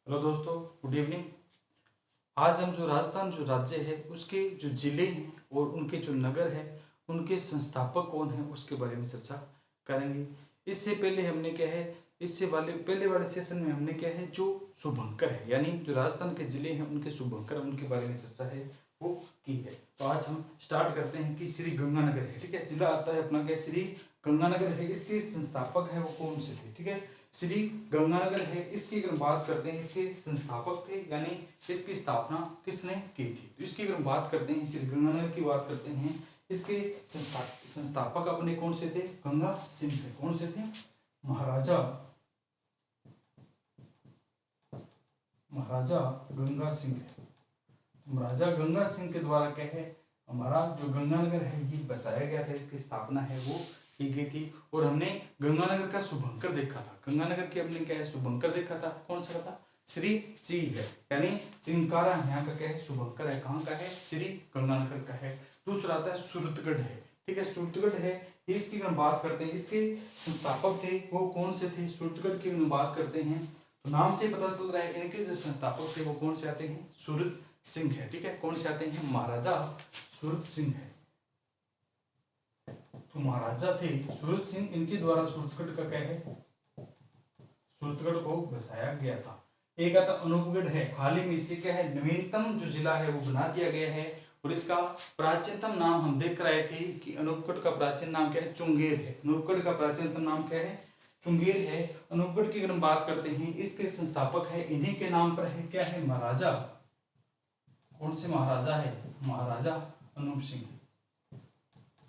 Hello दोस्तों, good evening. आज हम जो राजस्थान जो राज्य है उसके जो जिले हैं और उनके जो नगर है उनके संस्थापक कौन है उसके बारे में चर्चा करेंगे। इससे पहले हमने क्या है, इससे वाले पहले वाले सेशन में हमने क्या है जो शुभंकर है यानी जो राजस्थान के जिले हैं उनके शुभंकर उनके बारे में चर्चा है वो की है। तो आज हम स्टार्ट करते हैं कि श्री गंगानगर है, ठीक है। जिला आता है अपना क्या, श्री गंगानगर है। इसके संस्थापक है वो कौन से थे, ठीक है। श्री गंगानगर है, इसकी अगर बात करते हैं इसके संस्थापक थे यानी इसकी स्थापना किसने की थी। तो इसकी अगर बात करते हैं श्री गंगानगर की बात करते हैं, इसके संस्थापक अपने कौन से थे, गंगा सिंह थे। कौन से थे, महाराजा महाराजा गंगा सिंह। महाराजा गंगा सिंह के द्वारा क्या है हमारा जो गंगानगर है ये बसाया गया था, इसकी स्थापना है वो की गई थी। और हमने गंगानगर का शुभंकर देखा था, गंगानगर के हमने क्या है शुभंकर देखा था। कौन सा था, श्री ची है यानी चिंकारा यहाँ का क्या है शुभंकर है। कहाँ का है, श्री गंगानगर का है। दूसरा आता है सूरतगढ़ है, ठीक है। सूरतगढ़ है, इसकी हम बात करते हैं, इसके संस्थापक थे वो कौन से थे। सूरतगढ़ की हम बात करते हैं तो नाम से पता चल रहा है इनके जो संस्थापक थे वो कौन से आते हैं, सूरत सिंह है, ठीक है। कौन से आते हैं, महाराजा सूरत सिंह है। तो महाराजा थे सूरत सिंह, इनके द्वारा सूरतगढ़ का क्या है, सूरतगढ़ को बसाया गया था। एक आता अनूपगढ़ है, हाल ही में इसे क्या है नवीनतम जो जिला है वो बना दिया गया है। और इसका प्राचीनतम नाम हम देख रहे थे कि अनूपगढ़ का प्राचीन नाम क्या है, चुंगेर है। अनूपगढ़ का प्राचीनतम नाम क्या है, चुंगेर है। अनूपगढ़ की अगर हम बात करते हैं इसके संस्थापक है इन्हीं के नाम पर है, क्या है, महाराजा। कौन से महाराजा है, महाराजा अनूप सिंह।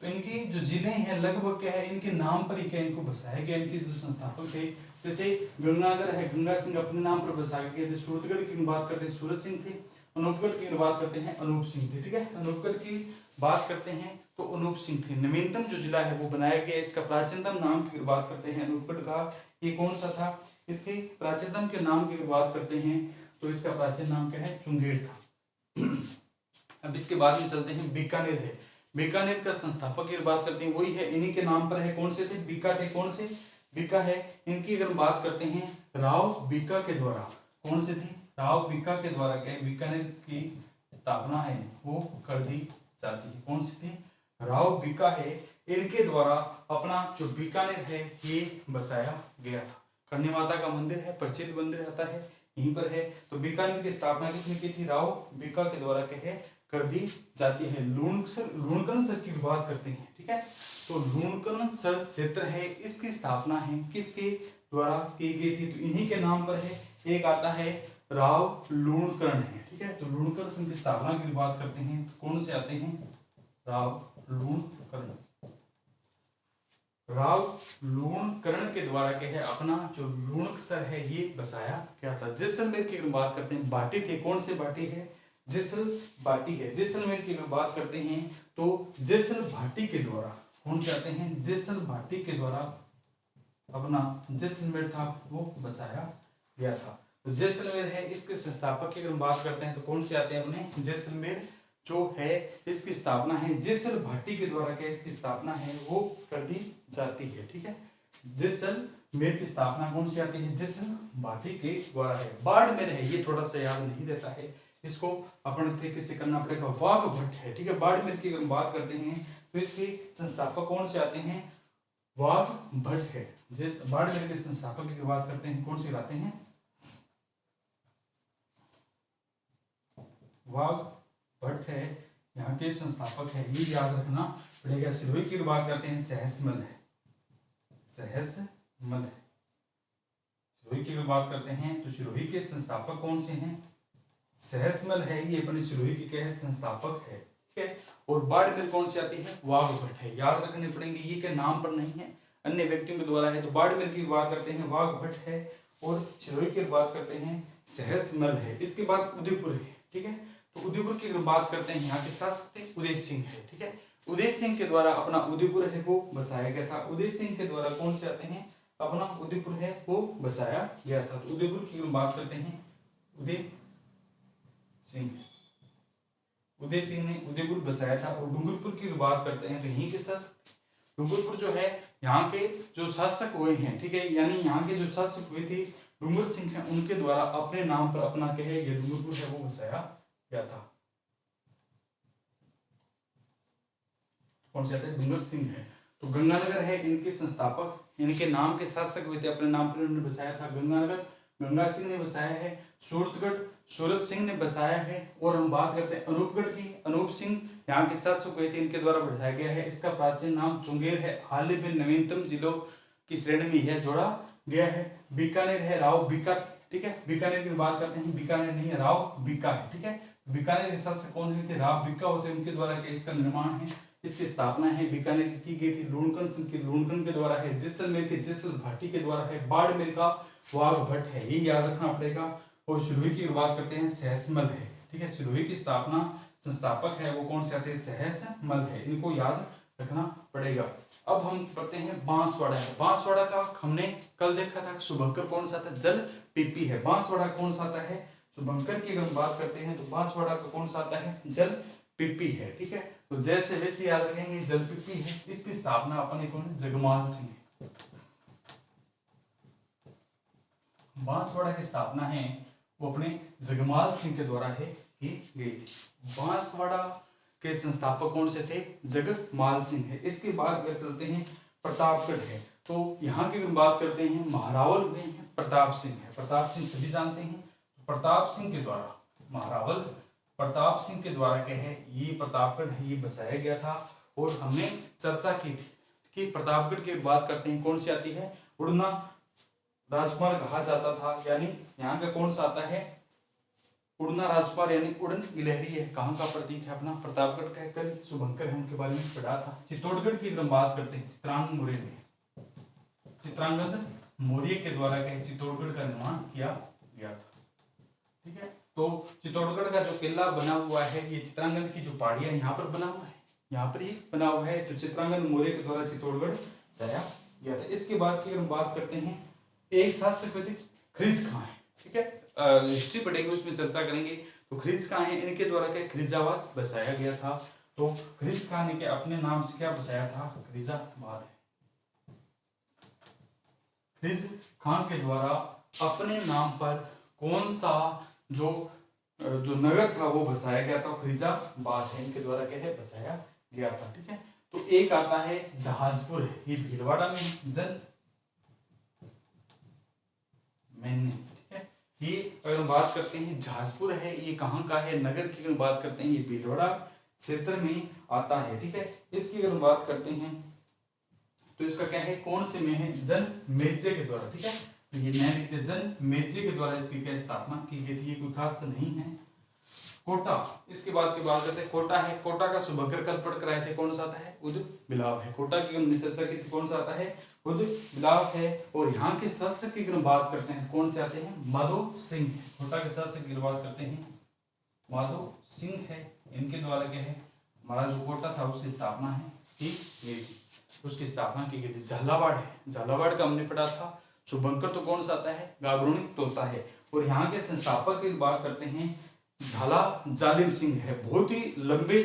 तो इनकी जो जिले हैं लगभग क्या है इनके नाम पर ही क्या इनको बसाया गया। इनके जो संस्थापक थे जैसे गंगानगर है, गंगा सिंह अपने नाम पर बसाए गए थे। सूरतगढ़ की बात करते हैं सूरत सिंह थे। अनूपगढ़ की बात करते हैं अनूप सिंह थे, ठीक है। अनूपगढ़ की बात करते हैं तो अनूप सिंह थे। नवीनतम जो जिला है वो बनाया गया, इसका प्राचीनतम नाम की बात करते हैं अनूपगढ़ का, ये कौन सा था। इसके प्राचीनतम के नाम की बात करते हैं तो इसका प्राचीन नाम क्या है, चुंगेर था। अब इसके बाद में चलते हैं बीकानेर है। बीकानेर का संस्थापक की बात करते हैं वही है, इन्हीं के नाम पर है। कौन से थे, बीका थे। कौन से, बीका है। इनकी अगर बात करते हैं राव बीका के द्वारा, कौन से थे, राव बीका के द्वारा क्या है बीकानेर की स्थापना है वो कर दी जाती है। कौन से थे, राव बीका है, इनके द्वारा अपना जो बीकानेर है ये बसाया गया था। करणी माता का मंदिर है, प्रसिद्ध मंदिर आता है यहीं पर है। तो बीकानेर की स्थापना किसने की थी, राव बीका के द्वारा क्या है कर दी जाती है। लूणकरण सर की बात करते हैं, ठीक है। तो लूणकरण सर क्षेत्र है, इसकी स्थापना है किसके द्वारा की गई थी, तो इन्हीं के नाम पर है। एक आता है राव लूणकरण है, ठीक है। तो लूणकरण संघ की स्थापना की बात करते हैं तो कौन से आते हैं, राव लूणकरण। राव लूणकरण के द्वारा क्या है अपना जो लूणकसर है ये बसाया गया था। जैसलमेर की बात करते हैं, बाटी थे। कौन से बाटी है, जैसल बाटी है। जैसलमेर की बात करते हैं तो जैसल भाटी के द्वारा, कौन से आते हैं, जैसल भाटी के द्वारा अपना जैसलमेर था वो बसाया गया था। तो जैसलमेर है, इसके संस्थापक की अगर बात करते हैं तो कौन से आते हैं अपने, जैसलमेर जो है इसकी स्थापना है जैसल भाटी के द्वारा क्या इसकी स्थापना है वो कर दी जाती है, ठीक है। जैसलमेर की स्थापना कौन सी आती है, जैसल भाटी के द्वारा है। बाड़मेर है, ये थोड़ा सा याद नहीं रहता है, इसको अपने तरीके से करना पड़ेगा। वाघ भट्ट है, ठीक है। बाड़मेर की अगर बात करते हैं तो इसके संस्थापक कौन से आते हैं, वाघ भट्ट है। जिस बाड़मेर के संस्थापक की बात करते हैं कौन से आते हैं, वाघ भट्ट है, यहाँ के संस्थापक है, ये याद रखना पड़ेगा। सिरोही की बात करते हैं सहसमल है, सहसमल है। सिरोही की बात करते हैं तो सिरोही के संस्थापक कौन से हैं, सहसमल है, ये अपने सिरोही के क्या है संस्थापक है, ठीक है। और बाड़मेर कौन सी आती है, वाघ भट्ट है। याद रखने पड़ेंगे, ये क्या नाम पर नहीं है, अन्य व्यक्तियों के द्वारा है। तो बाड़मेर की बात करते हैं वाघ भट्ट है, और सिरोही की बात करते हैं सहसमल है। इसके बाद उदयपुर है, ठीक है। तो उदयपुर की अगर बात करते हैं यहाँ के शासक उदय सिंह है, ठीक है। उदय सिंह के द्वारा अपना उदयपुर है वो बसाया गया था। उदय सिंह के द्वारा कौन से आते हैं, अपना उदयपुर है वो बसाया गया था। तो उदयपुर की अगर बात करते हैं उदय सिंह, उदय सिंह ने उदयपुर बसाया था। और डूंगरपुर की बात करते हैं तो यहीं के शासक, डूंगरपुर जो है यहाँ के जो शासक हुए हैं, ठीक है, यानी यहाँ के जो शासक हुए थे डूंगर सिंह है उनके द्वारा अपने नाम पर अपना कहे ये डूंगरपुर है वो बसाया गया था। कौन से आते हैं? डूंगर सिंह है। तो गंगानगर है इनके संस्थापक, इनके नाम के शासक हुए थे, अपने नाम पर उन्होंने बसाया था गंगानगर, गंगा सिंह ने बसाया है। सूरतगढ़ सूरत सिंह ने बसाया है। और हम बात करते हैं अनूपगढ़ की, अनूप सिंह यहाँ के शासक हुए थे, इनके द्वारा बढ़ाया गया है। इसका प्राचीन नाम चुंगेर है, हाल ही में नवीनतम जिलों की श्रेणी में यह जोड़ा गया है। बीकानेर है राव बीका, ठीक है, बीकानेर की बात करते हैं, बीकानेर नहीं है राव बीका है, ठीक है। बीकानेर के शासक कौन हुए थे? राव बीका होते हैं, उनके द्वारा क्या इसका निर्माण है, इसकी स्थापना है बीकानेर की गई थी लूणकरण सिंह के लूणकरण के द्वारा है। जैसलमेर के जैसल भाटी के द्वारा है। बाड़मेर का वाघ भट्ट है, ये याद रखना पड़ेगा। और सिरोही की बात करते हैं सहसमल है, ठीक है, सिरोही की स्थापना संस्थापक है वो कौन से आते हैं? सहसमल है, इनको याद रखना पड़ेगा। अब हम पढ़ते हैं बांसवाड़ा है। बांसवाड़ा का हमने कल देखा था, शुभंकर कौन सा आता है? जल पीपी है। बांसवाड़ा कौन सा आता है? शुभंकर की अगर बात करते हैं तो बांसवाड़ा का कौन सा आता है? जल पीपी है, ठीक है। तो जैसे वैसे याद रखेंगे, जल पीपी है। इसकी स्थापना अपने कौन? जगमाल सिंह है। बांसवाड़ा की स्थापना है वो अपने जगमाल सिंह के द्वारा है की गई थी। बांसवाड़ा के संस्थापक कौन से थे? जगमाल सिंह है। इसके बाद अगर चलते हैं प्रतापगढ़ है, तो यहाँ की अगर बात करते हैं महारावल में है प्रताप सिंह है। प्रताप सिंह सभी जानते हैं। प्रताप सिंह के द्वारा महारावल प्रताप सिंह के द्वारा क्या है ये प्रतापगढ़ है ये बसाया गया था। और हमने चर्चा की थी कि प्रतापगढ़ की बात करते हैं कौन सी आती है? उड़ना राजकुमार कहा जाता था, यानी यहाँ का कौन सा आता है? उड़ना राजकुमार यानी उड़न गिलहरी है। कहाँ का प्रतीक है अपना? प्रतापगढ़ का। कल शुभंकर है उनके बारे में पढ़ा था। चित्तौड़गढ़ की हम बात करते हैं, चित्रांगद मौर्य ने, चित्रांगद मौर्य के द्वारा क्या चित्तौड़गढ़ का निर्माण किया गया था, ठीक है। तो चित्तौड़गढ़ का जो किला बना हुआ है ये चित्रांगद की जो पहाड़ियां यहाँ पर बना हुआ है, यहाँ पर ही बना हुआ है। तो चित्रांगद मौर्य के द्वारा चित्तौड़गढ़ जाया गया था। इसके बाद की हम बात करते हैं एक शासक थे खरीज खां है, ठीक है। हिस्ट्री पढ़ेंगे उसमें चर्चा करेंगे। तो खरीज खां है, इनके द्वारा क्या खरीजाबाद बसाया गया था। तो खरीज खां ने क्या अपने नाम से क्या बसाया था? खरीजाबाद है। खरीज खां के द्वारा अपने नाम पर कौन सा जो नगर था वो बसाया गया था? खरीजाबाद है, इनके द्वारा क्या है बसाया गया था, ठीक है। तो एक आता है जहाजपुर है, ये भीलवाड़ा में जन मैंने, ठीक है। ये अगर हम बात करते हैं जहाजपुर है, ये कहाँ का है? नगर की अगर बात करते हैं ये भीलवाड़ा क्षेत्र में आता है, ठीक है। इसकी अगर हम बात करते हैं तो इसका क्या है? कौन से में है? जन मेजे के द्वारा, ठीक है। तो ये नया लिखते जन मेजे के द्वारा इसकी क्या स्थापना की गई थी? ये कोई खास नहीं है। कोटा, इसके बाद की बात करते हैं कोटा है। कोटा का शुभंकर कल पढ़ कर आए थे, कौन सा आता है? उद बिलाव है। कोटा की हमने चर्चा की थी, कौन सा आता है? उद बिलाव है। और यहाँ के शासक की अगर बात करते हैं कौन से आते हैं? माधो सिंह है। कोटा के शासक की बात करते हैं माधो सिंह है, इनके द्वारा क्या है हमारा जो कोटा था उसकी स्थापना है की गई थी, उसकी स्थापना की गई थी। झालावाड़ है, झालावाड़ का हमने पढ़ा था। शुभंकर तो कौन सा आता है? गागरोनी तोता है। और यहाँ के संस्थापक की बात करते हैं झाला जालिम सिंह है। बहुत ही लंबे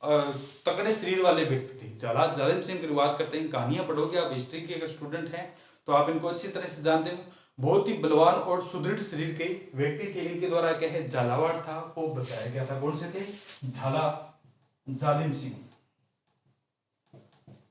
तगड़े शरीर वाले व्यक्ति थे झाला जालिम सिंह की बात करते हैं। कहानियां पढ़ोगे आप, हिस्ट्री के अगर स्टूडेंट हैं तो आप इनको अच्छी तरह से जानते हो। बहुत ही बलवान और सुदृढ़ शरीर के व्यक्ति थे। इनके द्वारा क्या है झालावाड़ था वो बसाया गया था। कौन से थे? झाला जालिम सिंह।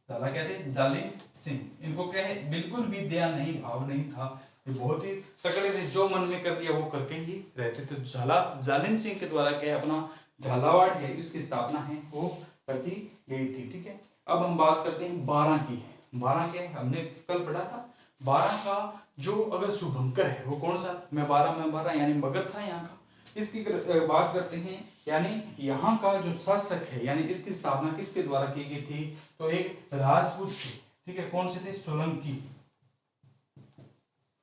झाला क्या थे? जालिम सिंह। इनको क्या है बिल्कुल भी दया नहीं, भाव नहीं था, ये बहुत ही तगड़े थे, जो मन में कर दिया वो करके ही रहते थे। झाला जालिम सिंह के द्वारा क्या है अपना झालावाड़ है इसकी स्थापना है वो कर दी गई थी, ठीक है। अब हम बात करते हैं बारां की है। बारां क्या है हमने कल पढ़ा था। बारां का जो अगर शुभंकर है वो कौन सा? मैं बारां यानी मगध था यहाँ का। इसकी बात करते हैं यानी यहाँ का जो शासक है यानी इसकी स्थापना किसके द्वारा की गई थी? तो एक राजपूत थे, ठीक है। कौन से थे? सोलंकी।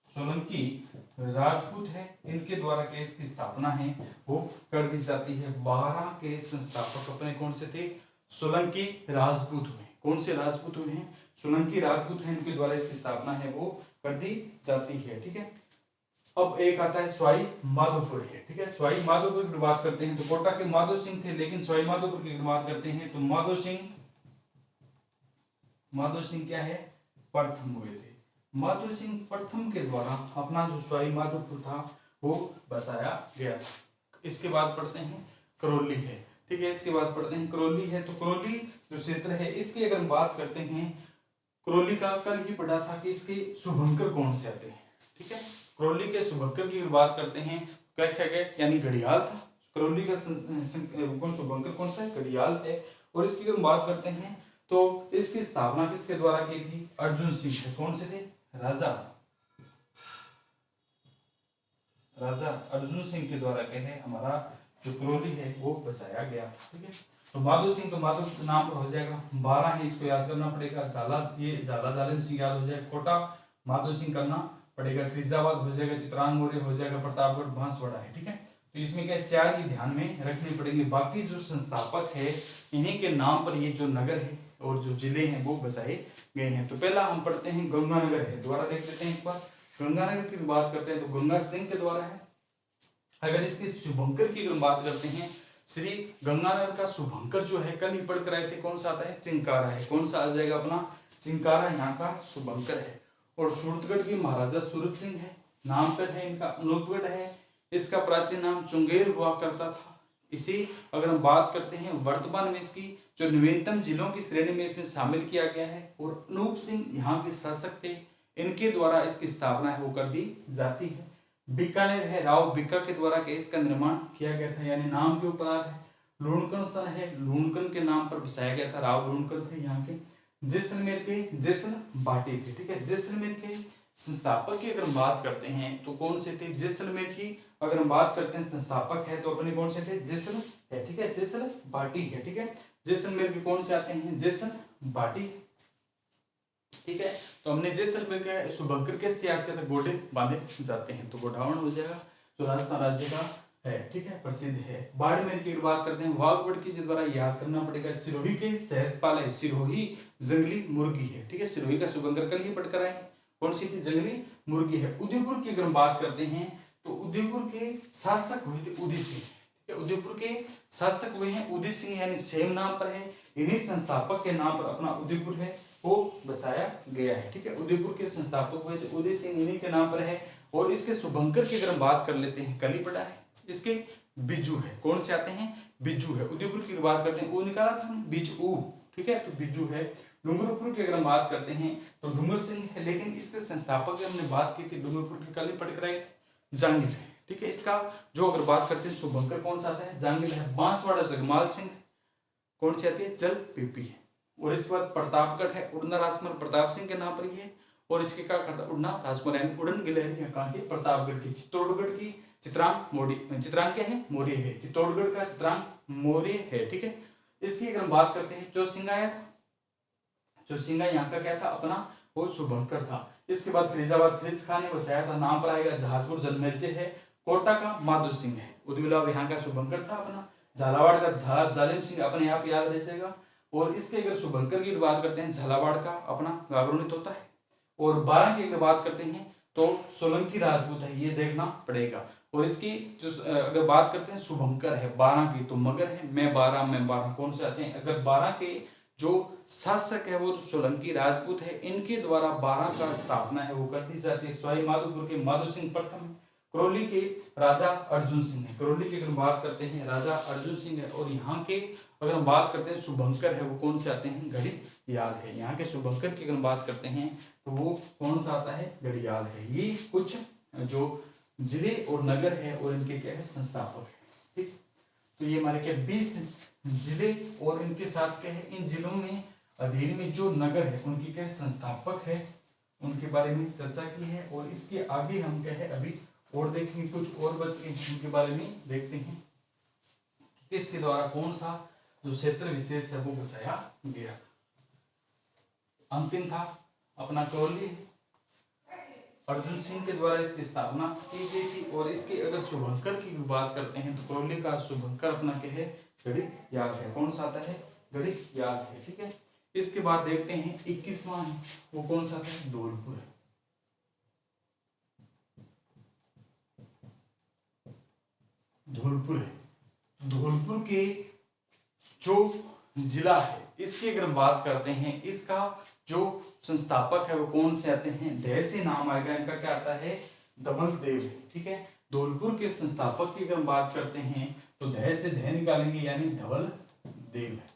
सोलंकी राजपूत है, इनके द्वारा क्या इसकी स्थापना है वो कर दी जाती है। बारां के संस्थापक अपने कौन से थे? सोलंकी राजपूत हुए। कौन से राजपूत हुए हैं? सोलंकी राजपूत हैं, इनके द्वारा इसकी स्थापना है वो कर दी जाती है, ठीक है। अब एक आता है सवाई माधोपुर है, ठीक है। सवाई माधोपुर की बात करते हैं तो कोटा के माधो सिंह थे, लेकिन सवाई माधोपुर की बात करते हैं तो माधो सिंह क्या है? प्रथम हुए थे। माधो सिंह प्रथम के द्वारा अपना जो सवाई माधोपुर था वो बसाया गया था। इसके बाद पढ़ते हैं करौली है, ठीक है। इसके बाद पढ़ते हैं करौली है। तो करौली जो क्षेत्र है इसकी अगर हम बात करते हैं, करौली का कल ही पढ़ा था कि इसके शुभंकर कौन से आते हैं, ठीक है। करौली के शुभंकर की बात करते हैं, क्या क्या गया यानी घड़ियाल था। करौली का शुभंकर कौन सा है, घड़ियाल है। और इसकी अगर हम बात करते हैं तो इसकी स्थापना किसके द्वारा की थी, अर्जुन सिंह है। कौन से थे, राजा अर्जुन सिंह के द्वारा क्या है हमारा जो करौली है वो बसाया गया, ठीक है। तो माधो सिंह, तो माधो नाम पर हो जाएगा। 12 है, इसको याद करना पड़ेगा। झाला, ये झाला जालिम सिंह याद हो जाएगा। कोटा माधो सिंह करना पड़ेगा। त्रिजाबाद हो जाएगा, चित्रांग मौर्य हो जाएगा, प्रतापगढ़ बांसवाड़ा है, ठीक है। तो इसमें क्या 4 ही ध्यान में रखने पड़ेंगे। बाकी जो संस्थापक है इन्हीं के नाम पर ये जो नगर है और जो जिले हैं वो बसाए गए हैं। तो पहला हम पढ़ते हैं गंगानगर है, दोबारा देख लेते हैं एक बार। गंगानगर की बात करते हैं तो गंगा सिंह के द्वारा है। अगर इसके शुभंकर की बात करते हैं, श्री गंगानगर का शुभंकर जो है कल ही पढ़ कर आए थे, कौन सा आता है, चिंकारा है। कौन सा आ जाएगा अपना, चिंकारा यहाँ का शुभंकर है। और सूरतगढ़ की महाराजा सूरत सिंह है, नाम पर है इनका अनूपगढ़ है। इसका प्राचीन नाम चुंगेर हुआ करता था। इसी अगर हम बात करते हैं वर्तमान में इसकी जो नवीनतम जिलों की श्रेणी में इसमें शामिल किया गया है। और अनूप सिंह यहाँ के शासक थे, इनके द्वारा इसकी स्थापना है वो कर दी जाती है। बीकानेर है, राव बिक्का के द्वारा के इसका निर्माण किया गया था, यानी नाम के ऊपर है। लूणकन सन है, लूणकन के नाम पर बसाया गया था, राव लूणकन थे यहाँ के। जैसलमेर के जैसल बाटी थे, ठीक है। जैसलमेर के संस्थापक की अगर हम बात करते हैं तो कौन से थे, जैसलमेर की अगर हम बात करते हैं संस्थापक है तो अपने कौन से थे, जैसल है, ठीक है। जैसल बाटी है, ठीक है। जैसलमेर के कौन से आते हैं, जैसल बाटी, ठीक है। तो हमने जैसलमेर के शुभंकर कैसे याद किया था, घोड़े बांधे जाते हैं, तो गोडावण हो जाएगा जो राजस्थान राज्य का है, ठीक है, प्रसिद्ध है। बाड़मेर की बात करते हैं, वाघबड़ की द्वारा याद करना पड़ेगा। सिरोही के सहसपाल है, सिरोही जंगली मुर्गी है, ठीक है। सिरोही का शुभंकर कल ही पढ़कर आए, कौन सी थी, जंगली मुर्गी है। उदयपुर की अगर हम बात करते हैं तो उदयपुर के शासक हुए थे उदय सिंह, ठीक है। उदयपुर के शासक हुए हैं उदय सिंह, यानी सेम नाम पर है। इन्हीं संस्थापक के नाम पर अपना उदयपुर है वो बसाया गया है, ठीक है। उदयपुर के संस्थापक हुए थे उदय सिंह, इन्हीं के नाम पर है। और इसके शुभंकर की अगर हम बात कर लेते हैं, कल ही पढ़ा है। इसके बिज्जू है, कौन से आते हैं, बिज्जू है। उदयपुर की बात करते हैं, ऊ निकाला था बीच ऊ, ठीक है, तो बिज्जू है। डूंगरपुर की अगर हम बात करते हैं तो डूंगर सिंह है, लेकिन इसके संस्थापक की हमने बात की थी डूंगरपुर की, कल ही पढ़कर आए थे, जांगिल है, ठीक है। इसका जो अगर बात करते हैं शुभंकर कौन सा आता है, जांगिल है। बांसवाड़ा जगमाल सिंह कौन सी आती है, जल पीपी है। और इसके बाद प्रतापगढ़ है, उड़ना राजकुमार प्रताप सिंह के नाम पर ही है। और इसके क्या करता, उड़ना राजकुमार यानी उड़न गिलहरी कहाँ की, प्रतापगढ़ की। चित्तौड़गढ़ की चित्रांग मौर्य, चित्रांग क्या है, मौर्य है। चित्तौड़गढ़ का चित्रांग मौर्य है, ठीक है। इसकी अगर हम बात करते हैं, चौसिंगा आया था, चौसिंगा यहाँ का क्या था अपना, वो शुभंकर था। इसके बाद फरीदाबाद फ्रिज खान ने बसाया था, नाम पर आएगा जहाजपुर जन्मेजय है। कोटा का माधो सिंह है। उदबिलाव यहाँ का शुभंकर था अपना। झालावाड़ का झाला जालिम सिंह अपने आप याद रह जाएगा। और इसके अगर शुभंकर की बात करते हैं, झालावाड़ का अपना गागरोनित होता है। और 12 की अगर बात करते हैं तो सोलंकी राजपूत है, ये देखना पड़ेगा। और इसकी जो अगर बात करते हैं शुभंकर है 12 की, तो मगर है, मैं 12 कौन से आते हैं। अगर 12 के जो शासक है वो तो सोलंकी राजपूत है, इनके द्वारा 12 का स्थापना है वो कर दी जाती है। सवाई माधोपुर के माधो सिंह प्रथम, करौली के राजा अर्जुन सिंह है। करौली की अगर बात करते हैं राजा अर्जुन सिंह है। और यहाँ के अगर हम बात करते हैं शुभंकर है वो कौन से आते हैं, घड़ियाल है। यहाँ के शुभंकर की अगर हम बात करते हैं तो वो कौन सा आता है, घड़ियाल है। ये कुछ जो जिले और नगर है और इनके क्या है, संस्थापक है, ठीक। तो ये हमारे क्या 20 जिले और इनके साथ क्या है, इन जिलों में अधीन में जो नगर है उनकी क्या संस्थापक है, उनके बारे में चर्चा की है। और इसके आगे हम क्या है अभी और देखेंगे, कुछ और बच गए उनके बारे में देखते हैं, किसके द्वारा कौन सा जो क्षेत्र विशेष है वो बसाया गया। अंतिम था अपना करौली, अर्जुन सिंह के द्वारा इसकी स्थापना की गई थी। और इसके अगर शुभंकर की बात करते हैं तो करौली का शुभंकर अपना क्या है, घड़ियाल है। कौन सा आता है, घड़ियाल है, ठीक है। इसके बाद देखते हैं 21वां है, वो कौन सा आता है, धौलपुर है। धौलपुर है, धौलपुर के जो जिला है इसकी अगर हम बात करते हैं, इसका जो संस्थापक है वो कौन से आते हैं, ढेर से नाम आएगा इनका, क्या आता है, धवल देव है। ठीक है, धौलपुर के संस्थापक की अगर हम बात करते हैं तो ढेर से ढेर निकालेंगे यानी धवल देव है।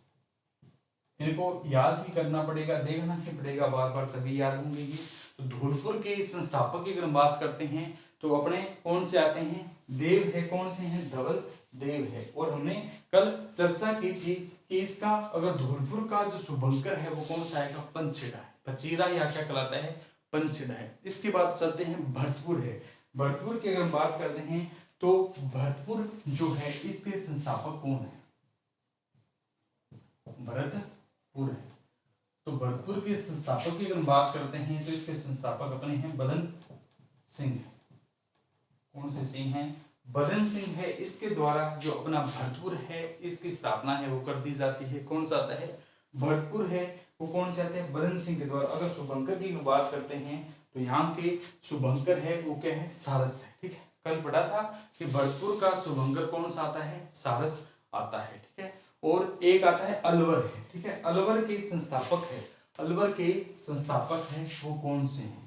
इनको याद ही करना पड़ेगा, देखना ही पड़ेगा बार बार, तभी याद होंगे ये। तो धौलपुर के संस्थापक की अगर हम बात करते हैं तो अपने कौन से आते हैं, देव है, कौन से हैं, धवल देव है। और हमने कल चर्चा की थी कि इसका अगर धौलपुर का जो शुभंकर है वो कौन सा आएगा, पंचेड़ा है, पचीरा या क्या कहलाता है, पंचेड़ा है। इसके बाद चलते हैं भरतपुर है। भरतपुर की अगर हम बात करते हैं तो भरतपुर जो है इसके संस्थापक कौन है, भरतपुर है। तो भरतपुर के संस्थापक की अगर हम बात करते हैं तो इसके संस्थापक अपने हैं बदन सिंह। कौन से सिंह हैं, बदन सिंह है। इसके द्वारा जो अपना भरतपुर है इसकी स्थापना है वो कर दी जाती है। कौन सा आता है, भरतपुर है, वो कौन से आते हैं, बदन सिंह के द्वारा। अगर शुभंकर की बात करते हैं तो यहाँ के शुभंकर है वो क्या है, सारस है। ठीक है, कल पढ़ा था कि भरतपुर का शुभंकर कौन सा आता है, सारस आता है। ठीक है, और एक आता है अलवर है। ठीक है, अलवर के संस्थापक है, अलवर के संस्थापक है वो कौन से हैं,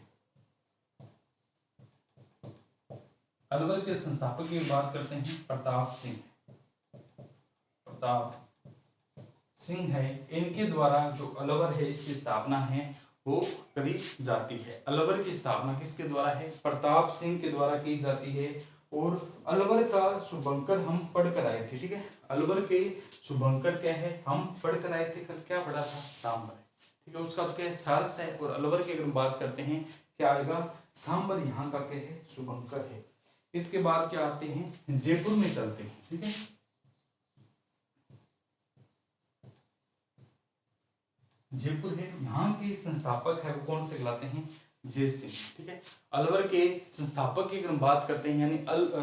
अलवर के संस्थापक की बात करते हैं प्रताप सिंह। प्रताप सिंह है, इनके द्वारा जो अलवर है इसकी स्थापना है वो करी जाती है। अलवर की स्थापना किसके द्वारा है, प्रताप सिंह के द्वारा की जाती है। और अलवर का शुभंकर हम पढ़ कर आए थे। ठीक है, अलवर के शुभंकर क्या है, हम पढ़ कर आए थे कल, क्या पढ़ा था, सांबर। ठीक है, उसका तो क्या है, सारस है। और अलवर की अगर हम बात करते हैं क्या आएगा, सांबर, यहाँ का क्या है, शुभंकर है। इसके बाद क्या आते हैं, जयपुर में चलते हैं। ठीक है, जयपुर है, यहाँ के संस्थापक है वो कौन से कहलाते हैं, जय सिंह। ठीक है, अलवर के संस्थापक की अगर हम बात करते हैं यानी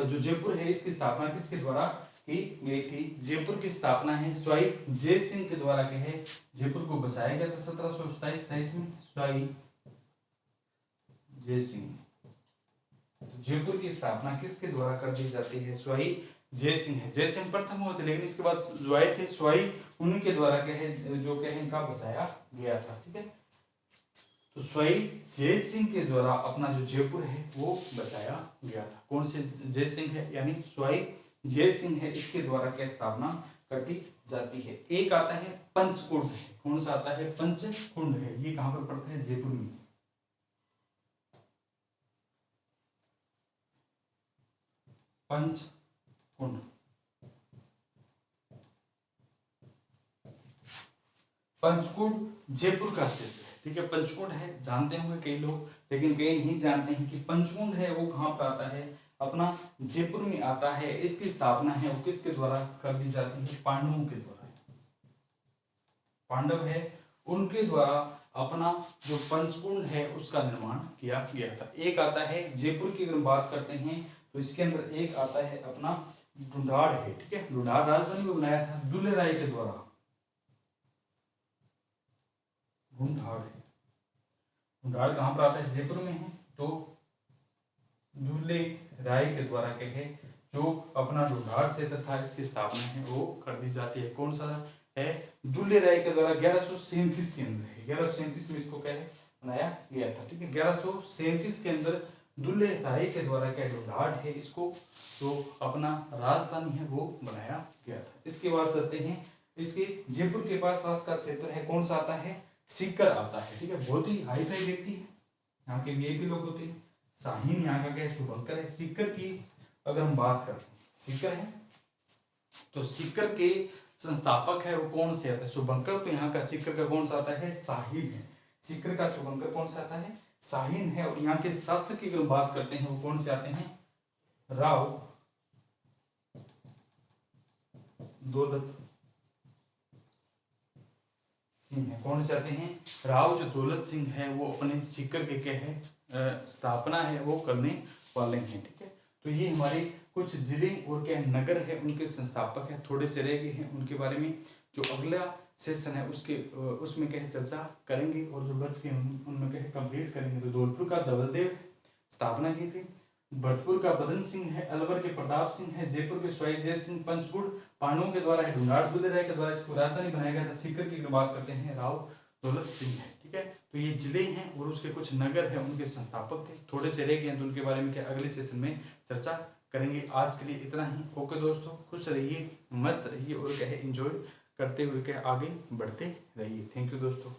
जो जयपुर है इसकी स्थापना किसके द्वारा की गई थी, जयपुर की स्थापना है स्वाई जय सिंह के द्वारा की है। जयपुर को बसाया गया था 1727-28 में, स्वाई जय सिंह। तो जयपुर की स्थापना किसके द्वारा कर दी जाती है, स्वाई जय सिंह है। जय सिंह प्रथम हुए थे, लेकिन इसके बाद जो आए थे स्वाई, उन्हीं के द्वारा क्या है, जो क्या है इनका बसाया गया था। ठीक है, तो स्वाई जय सिंह के द्वारा अपना जो जयपुर है वो बसाया गया था। कौन से जय सिंह है, यानी स्वाई जय सिंह है, इसके द्वारा क्या स्थापना कर दी जाती है। एक आता है पंचकुंड है। कौन सा आता है, पंचकुंड है, ये कहां पर पड़ता है, जयपुर में। पंचकुंड, पंचकुंड जयपुर का क्षेत्र है। ठीक है, पंचकुंड है, जानते होंगे कई लोग, लेकिन कई नहीं जानते हैं कि पंचकुंड है वो कहाँ पर आता है, अपना जयपुर में आता है। इसकी स्थापना है वो किसके द्वारा कर दी जाती है, पांडवों के द्वारा। पांडव है, उनके द्वारा अपना जो पंचकुंड है उसका निर्माण किया गया था। एक आता है जयपुर की अगर बात करते हैं तो इसके अंदर एक आता है अपना ढूंढाड़ है। ठीक है, ढूंढाड़ राजधानी में बनाया था दुल्हे राय के द्वारा। ढूंढाड़ है, ढूंढाड़ कहां पर आता है, जयपुर में है। तो दुल्हे राय के द्वारा क्या है, जो अपना ढूंढाड़ क्षेत्र था इसकी स्थापना है वो कर दी जाती है। कौन सा है, दुल्हे राय के द्वारा 1137 के अंदर है, 1137 में इसको क्या है बनाया गया था। ठीक है, 1137 के अंदर दुल्हे राय के द्वारा क्या ढूंढाड़ है इसको जो अपना राजधानी है वो बनाया गया था। इसके बाद चलते हैं, इसके जयपुर के पास का क्षेत्र है, कौन सा आता है, सीकर आता है। ठीक है, बहुत ही हाई फाई व्यक्ति है, यहाँ के वीआईपी लोग होते हैं। शाहीन यहाँ का क्या है, शुभंकर है। सीकर की अगर हम बात करें, सीकर है तो सीकर के संस्थापक है वो कौन से आता है, शुभंकर। तो यहाँ का सीकर का कौन सा आता है, शाहीन है। सीकर का शुभंकर कौन सा आता है, शाहीन है। और यहाँ के शासक की अगर बात करते हैं वो कौन से आते हैं, राव दौलत सिंह है। कौन से आते हैं, राव जो दौलत सिंह है वो अपने सीकर के क्या है स्थापना है वो करने वाले हैं। ठीक है, तो ये हमारे कुछ जिले और क्या नगर है उनके संस्थापक है, थोड़े से रह गए हैं, उनके बारे में जो अगला सेशन है उसमें क्या है चर्चा करेंगे, और जो बच गए उनमें क्या है कंप्लीट करेंगे। तो धौलपुर का धवल देव स्थापना की थी, भरतपुर का बदन सिंह है, अलवर के प्रताप सिंह है, जयपुर के स्वाई जय सिंह, पंचकुड़ पांडवों के द्वारा है, ढूंढाड़ दुलेराय के द्वारा इसको राजधानी बनाया गया था, सीकर की अगर बात करते हैं राव दौलत सिंह है। ठीक है, तो ये जिले हैं और उसके कुछ नगर है, उनके संस्थापक थे, थोड़े से रह गए तो उनके बारे में क्या अगले सेशन में चर्चा करेंगे। आज के लिए इतना ही। ओके दोस्तों, खुश रहिए, मस्त रहिए और क्या है एंजॉय करते हुए क्या आगे बढ़ते रहिए। थैंक यू दोस्तों।